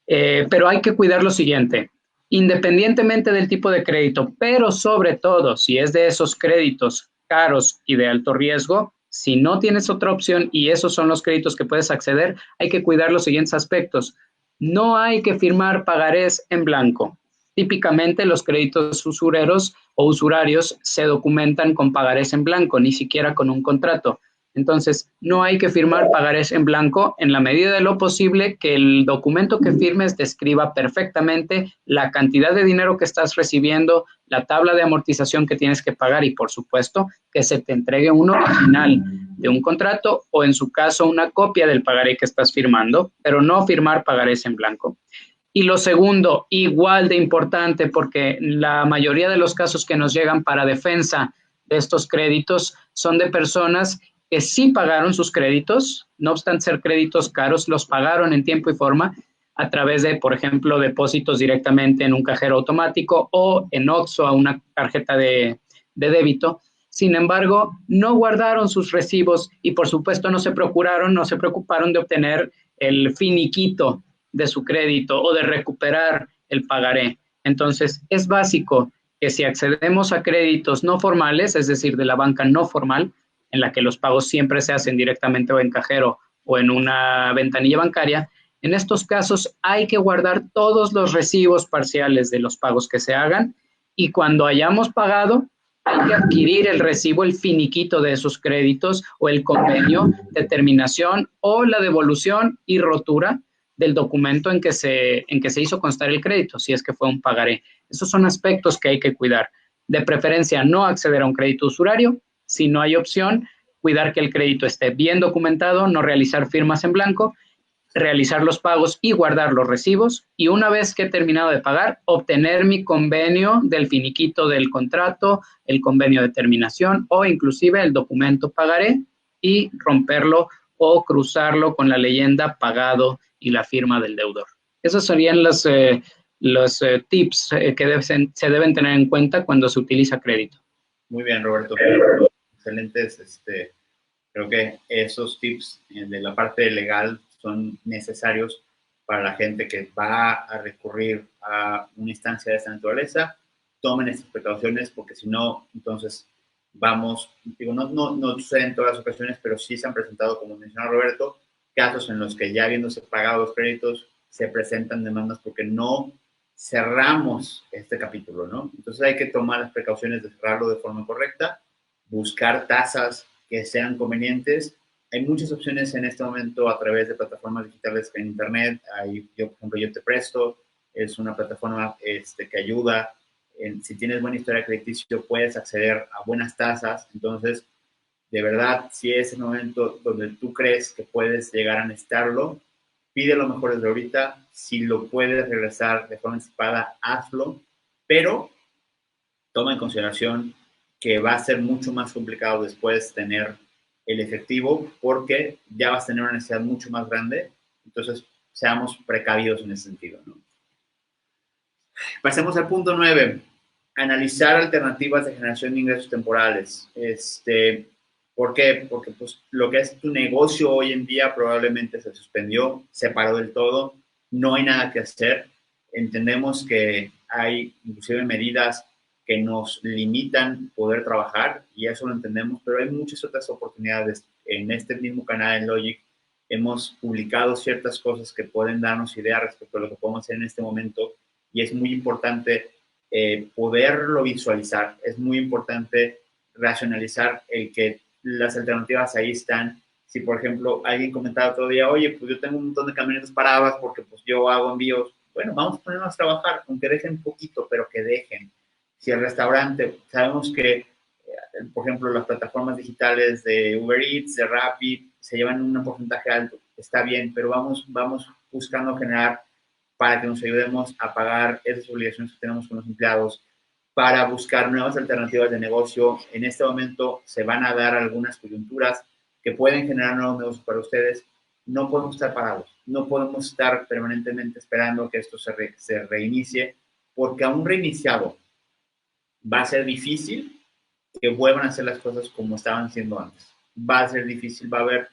Pero hay que cuidar lo siguiente, independientemente del tipo de crédito, pero sobre todo si es de esos créditos caros y de alto riesgo, si no tienes otra opción y esos son los créditos que puedes acceder, hay que cuidar los siguientes aspectos. No hay que firmar pagarés en blanco. Típicamente los créditos usureros o usurarios se documentan con pagarés en blanco, ni siquiera con un contrato. Entonces, no hay que firmar pagarés en blanco en la medida de lo posible que el documento que firmes describa perfectamente la cantidad de dinero que estás recibiendo, la tabla de amortización que tienes que pagar y, por supuesto, que se te entregue un original de un contrato o, en su caso, una copia del pagaré que estás firmando, pero no firmar pagarés en blanco. Y lo segundo, igual de importante, porque la mayoría de los casos que nos llegan para defensa de estos créditos son de personas que sí pagaron sus créditos, no obstante ser créditos caros, los pagaron en tiempo y forma a través de, por ejemplo, depósitos directamente en un cajero automático o en OXXO a una tarjeta de débito. Sin embargo, no guardaron sus recibos y, por supuesto, no se preocuparon de obtener el finiquito de su crédito o de recuperar el pagaré. Entonces, es básico que si accedemos a créditos no formales, es decir, de la banca no formal, en la que los pagos siempre se hacen directamente o en cajero o en una ventanilla bancaria, en estos casos hay que guardar todos los recibos parciales de los pagos que se hagan y cuando hayamos pagado, hay que adquirir el recibo, el finiquito de esos créditos o el convenio de terminación o la devolución y rotura del documento en que se hizo constar el crédito, si es que fue un pagaré. Esos son aspectos que hay que cuidar. De preferencia, no acceder a un crédito usurario. Si no hay opción, cuidar que el crédito esté bien documentado, no realizar firmas en blanco, realizar los pagos y guardar los recibos. Y una vez que he terminado de pagar, obtener mi convenio del finiquito del contrato, el convenio de terminación o inclusive el documento pagaré y romperlo o cruzarlo con la leyenda pagado y la firma del deudor. Esos serían los tips que se deben tener en cuenta cuando se utiliza crédito. Muy bien, Roberto. Excelentes. Creo que esos tips de la parte legal son necesarios para la gente que va a recurrir a una instancia de esta naturaleza. Tomen estas precauciones porque si no, entonces vamos, digo, no sucede en todas las ocasiones, pero sí se han presentado, como mencionó Roberto, casos en los que ya habiéndose pagado los créditos, se presentan demandas porque no cerramos este capítulo, ¿no? Entonces hay que tomar las precauciones de cerrarlo de forma correcta, buscar tasas que sean convenientes. Hay muchas opciones en este momento a través de plataformas digitales en Internet. Por ejemplo, Yo Te Presto es una plataforma que ayuda. Si tienes buena historia crediticia, puedes acceder a buenas tasas. Entonces, de verdad, si es el momento donde tú crees que puedes llegar a necesitarlo, pide lo mejor desde ahorita. Si lo puedes regresar de forma anticipada, hazlo. Pero toma en consideración que va a ser mucho más complicado después tener el efectivo porque ya vas a tener una necesidad mucho más grande. Entonces, seamos precavidos en ese sentido, ¿no? Pasemos al punto 9. Analizar alternativas de generación de ingresos temporales. ¿Por qué? Porque pues, lo que es tu negocio hoy en día probablemente se suspendió, se paró del todo, no hay nada que hacer. Entendemos que hay inclusive medidas que nos limitan poder trabajar y eso lo entendemos, pero hay muchas otras oportunidades. En este mismo canal en Logic hemos publicado ciertas cosas que pueden darnos idea respecto a lo que podemos hacer en este momento y es muy importante poderlo visualizar, es muy importante racionalizar el que las alternativas ahí están. Si, por ejemplo, alguien comentaba otro día, oye, pues yo tengo un montón de camionetas paradas porque pues yo hago envíos, bueno, vamos a ponernos a trabajar, aunque dejen poquito, pero que dejen. Si el restaurante, sabemos que, por ejemplo, las plataformas digitales de Uber Eats, de Rappi, se llevan un porcentaje alto, está bien, pero vamos buscando generar para que nos ayudemos a pagar esas obligaciones que tenemos con los empleados, para buscar nuevas alternativas de negocio. En este momento se van a dar algunas coyunturas que pueden generar nuevos negocios para ustedes. No podemos estar parados, no podemos estar permanentemente esperando que esto se reinicie, porque aún reiniciado va a ser difícil que vuelvan a hacer las cosas como estaban siendo antes. Va a ser difícil, va a haber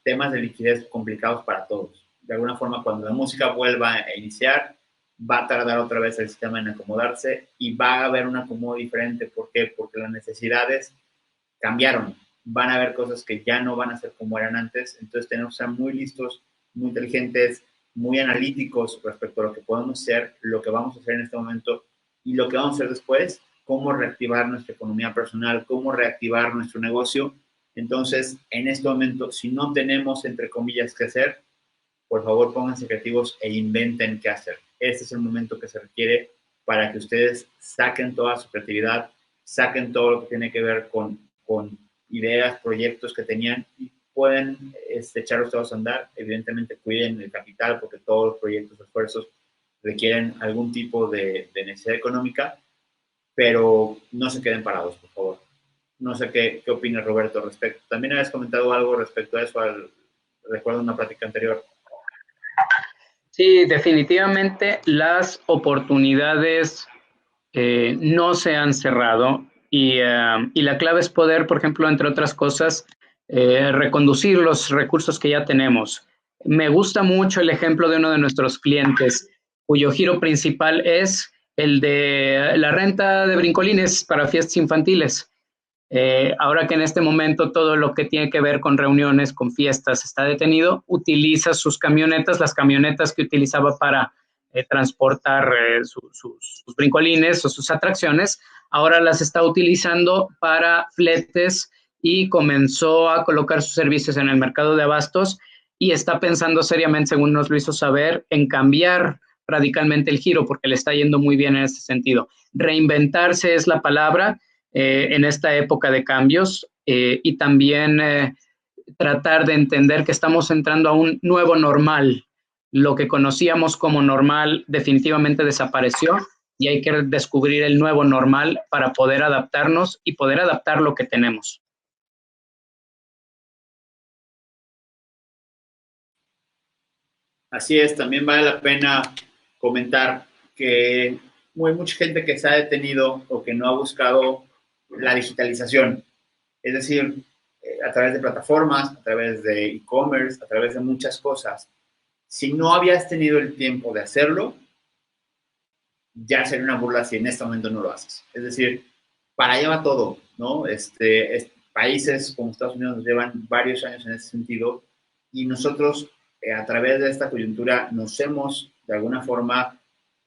temas de liquidez complicados para todos. De alguna forma, cuando la música vuelva a iniciar, va a tardar otra vez el sistema en acomodarse y va a haber un acomodo diferente. ¿Por qué? Porque las necesidades cambiaron. Van a haber cosas que ya no van a ser como eran antes. Entonces tenemos que estar muy listos, muy inteligentes, muy analíticos respecto a lo que podemos hacer, lo que vamos a hacer en este momento y lo que vamos a hacer después, cómo reactivar nuestra economía personal, cómo reactivar nuestro negocio. Entonces, en este momento, si no tenemos, entre comillas, qué hacer, por favor pónganse creativos e inventen qué hacer. Este es el momento que se requiere para que ustedes saquen toda su creatividad, saquen todo lo que tiene que ver con ideas, proyectos que tenían y pueden echarlos todos a andar. Evidentemente cuiden el capital porque todos los proyectos, esfuerzos requieren algún tipo de necesidad económica, pero no se queden parados, por favor. No sé qué opina Roberto al respecto. También habías comentado algo respecto a eso, recuerdo una plática anterior. Sí, definitivamente las oportunidades no se han cerrado y la clave es poder, por ejemplo, entre otras cosas, reconducir los recursos que ya tenemos. Me gusta mucho el ejemplo de uno de nuestros clientes cuyo giro principal es el de la renta de brincolines para fiestas infantiles. Ahora que en este momento todo lo que tiene que ver con reuniones, con fiestas está detenido, utiliza sus camionetas, las camionetas que utilizaba para transportar sus brincolines o sus atracciones, ahora las está utilizando para fletes y comenzó a colocar sus servicios en el mercado de abastos y está pensando seriamente, según nos lo hizo saber, en cambiar radicalmente el giro porque le está yendo muy bien en ese sentido. Reinventarse es la palabra en esta época de cambios y también tratar de entender que estamos entrando a un nuevo normal. Lo que conocíamos como normal definitivamente desapareció y hay que descubrir el nuevo normal para poder adaptarnos y poder adaptar lo que tenemos. Así es, también vale la pena comentar que hay mucha gente que se ha detenido o que no ha buscado la digitalización. Es decir, a través de plataformas, a través de e-commerce, a través de muchas cosas. Si no habías tenido el tiempo de hacerlo, ya sería una burla si en este momento no lo haces. Es decir, para allá va todo, ¿no? Países como Estados Unidos nos llevan varios años en ese sentido y nosotros a través de esta coyuntura nos hemos de alguna forma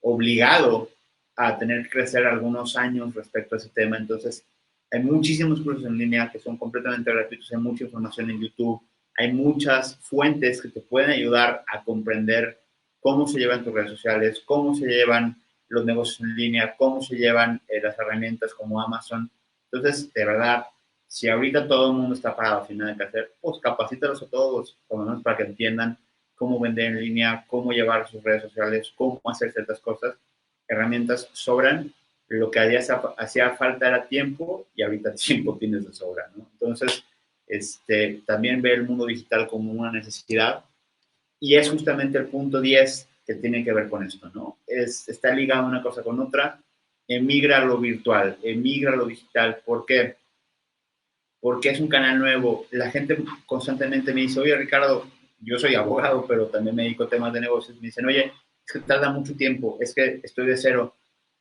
obligado a tener que crecer algunos años respecto a ese tema. Entonces, hay muchísimos cursos en línea que son completamente gratuitos, hay mucha información en YouTube, hay muchas fuentes que te pueden ayudar a comprender cómo se llevan tus redes sociales, cómo se llevan los negocios en línea, cómo se llevan las herramientas como Amazon. Entonces, de verdad, si ahorita todo el mundo está parado sin nada que hacer, pues capacítalos a todos, por lo menos para que entiendan cómo vender en línea, cómo llevar sus redes sociales, cómo hacer ciertas cosas. Herramientas sobran. lo que hacía falta era tiempo y ahorita tiempo tienes de sobra, ¿no? Entonces, también ve el mundo digital como una necesidad y es justamente el punto 10 que tiene que ver con esto, ¿no? Está ligado una cosa con otra, emigra a lo virtual, emigra a lo digital. ¿Por qué? Porque es un canal nuevo. La gente constantemente me dice, oye, Ricardo, yo soy abogado, pero también me dedico a temas de negocios. Me dicen, oye, es que tarda mucho tiempo, es que estoy de cero.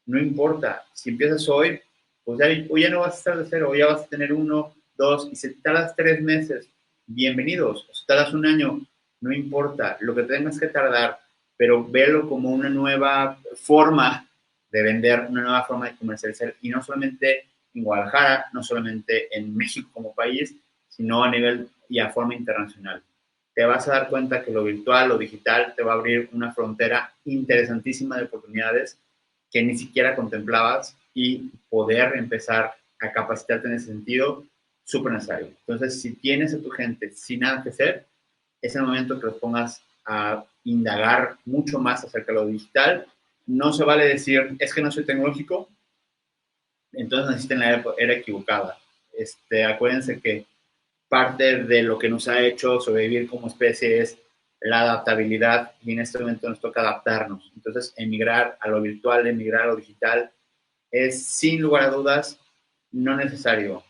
No importa, si empiezas hoy, pues ya no vas a estar de cero, ya vas a tener 1, 2, y si tardas 3 meses, bienvenidos. O si tardas un año, no importa, lo que tengas que tardar, pero verlo como una nueva forma de vender, una nueva forma de comercializar, y no solamente en Guadalajara, no solamente en México como país, sino a nivel y a forma internacional. Te vas a dar cuenta que lo virtual, lo digital, te va a abrir una frontera interesantísima de oportunidades que ni siquiera contemplabas y poder empezar a capacitarte en ese sentido, súper necesario. Entonces, si tienes a tu gente sin nada que hacer, es el momento que los pongas a indagar mucho más acerca de lo digital. No se vale decir, es que no soy tecnológico, entonces necesitan la era equivocada. Acuérdense que parte de lo que nos ha hecho sobrevivir como especie es la adaptabilidad y en este momento nos toca adaptarnos. Entonces, emigrar a lo virtual, emigrar a lo digital es sin lugar a dudas no necesario,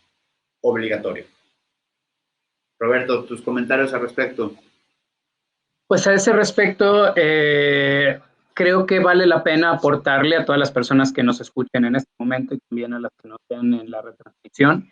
obligatorio. Roberto, tus comentarios al respecto. Pues a ese respecto, creo que vale la pena aportarle a todas las personas que nos escuchen en este momento y también a las que nos vean en la retransmisión,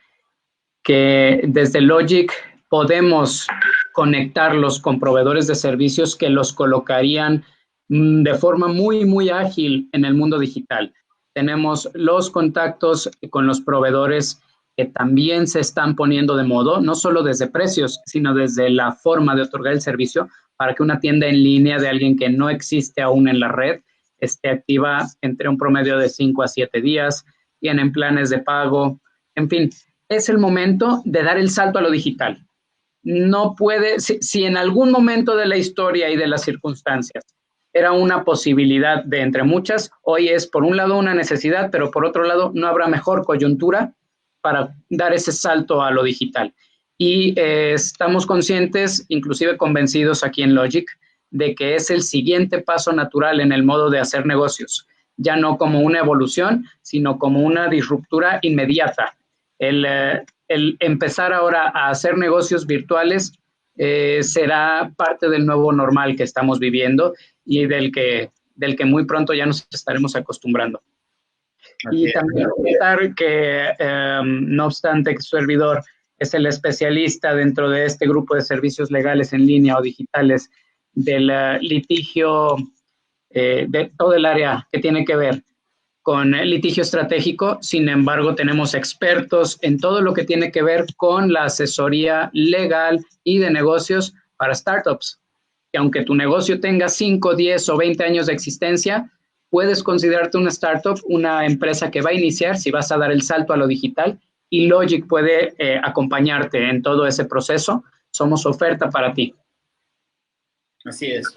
que desde Logic podemos conectarlos con proveedores de servicios que los colocarían de forma muy, muy ágil en el mundo digital. Tenemos los contactos con los proveedores que también se están poniendo de modo, no solo desde precios, sino desde la forma de otorgar el servicio para que una tienda en línea de alguien que no existe aún en la red esté activa entre un promedio de 5 a 7 días, tienen planes de pago, en fin, es el momento de dar el salto a lo digital. No puede, si en algún momento de la historia y de las circunstancias era una posibilidad de entre muchas, hoy es por un lado una necesidad, pero por otro lado no habrá mejor coyuntura para dar ese salto a lo digital. Y estamos conscientes, inclusive convencidos aquí en Logic, de que es el siguiente paso natural en el modo de hacer negocios, ya no como una evolución, sino como una disruptura inmediata. El empezar ahora a hacer negocios virtuales será parte del nuevo normal que estamos viviendo y del que muy pronto ya nos estaremos acostumbrando. Y también comentar que, no obstante que su servidor es el especialista dentro de este grupo de servicios legales en línea o digitales del litigio, de todo el área que tiene que ver con el litigio estratégico. Sin embargo, tenemos expertos en todo lo que tiene que ver con la asesoría legal y de negocios para startups. Que aunque tu negocio tenga 5, 10 o 20 años de existencia, puedes considerarte una startup, una empresa que va a iniciar si vas a dar el salto a lo digital, y Logic puede acompañarte en todo ese proceso. Somos oferta para ti. Así es.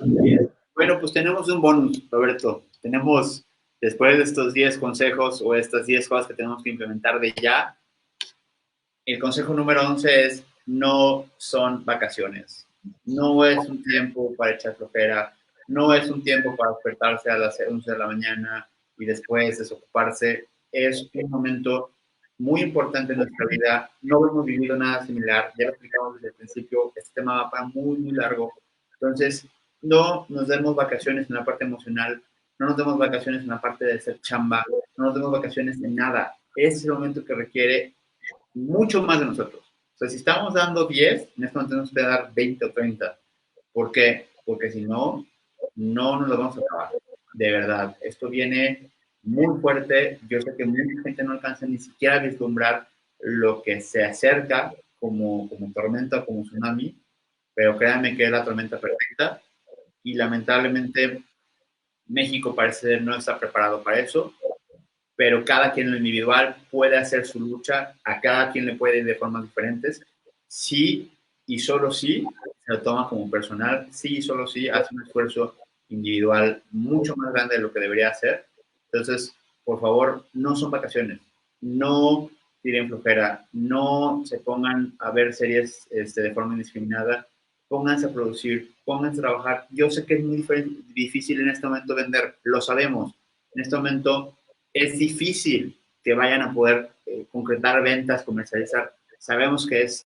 Bueno, pues tenemos un bonus, Roberto. Tenemos, después de estos 10 consejos o estas 10 cosas que tenemos que implementar de ya, el consejo número 11 es: no son vacaciones. No es un tiempo para echar flojera. No es un tiempo para despertarse a las 11 de la mañana y después desocuparse. Es un momento muy importante en nuestra vida. No hemos vivido nada similar. Ya lo explicamos desde el principio. Este tema va para muy, muy largo. Entonces, no nos demos vacaciones en la parte emocional. No nos demos vacaciones en la parte de hacer chamba. No nos demos vacaciones en nada. Es el momento que requiere mucho más de nosotros. O sea, si estamos dando 10, en este momento tenemos que dar 20 o 30. ¿Por qué? Porque si no, no nos lo vamos a acabar. De verdad, esto viene muy fuerte. Yo sé que mucha gente no alcanza ni siquiera a vislumbrar lo que se acerca como tormenta, como tsunami, pero créanme que es la tormenta perfecta y lamentablemente México parece no estar preparado para eso, pero cada quien en lo individual puede hacer su lucha, a cada quien le puede ir de formas diferentes. Sí y solo sí se lo toma como personal, sí y solo sí hace un esfuerzo individual mucho más grande de lo que debería hacer. Entonces, por favor, no son vacaciones. No tiren flojera, no se pongan a ver series de forma indiscriminada, pónganse a producir, pónganse a trabajar. Yo sé que es muy difícil en este momento vender, lo sabemos. En este momento es difícil que vayan a poder concretar ventas, comercializar. Sabemos que es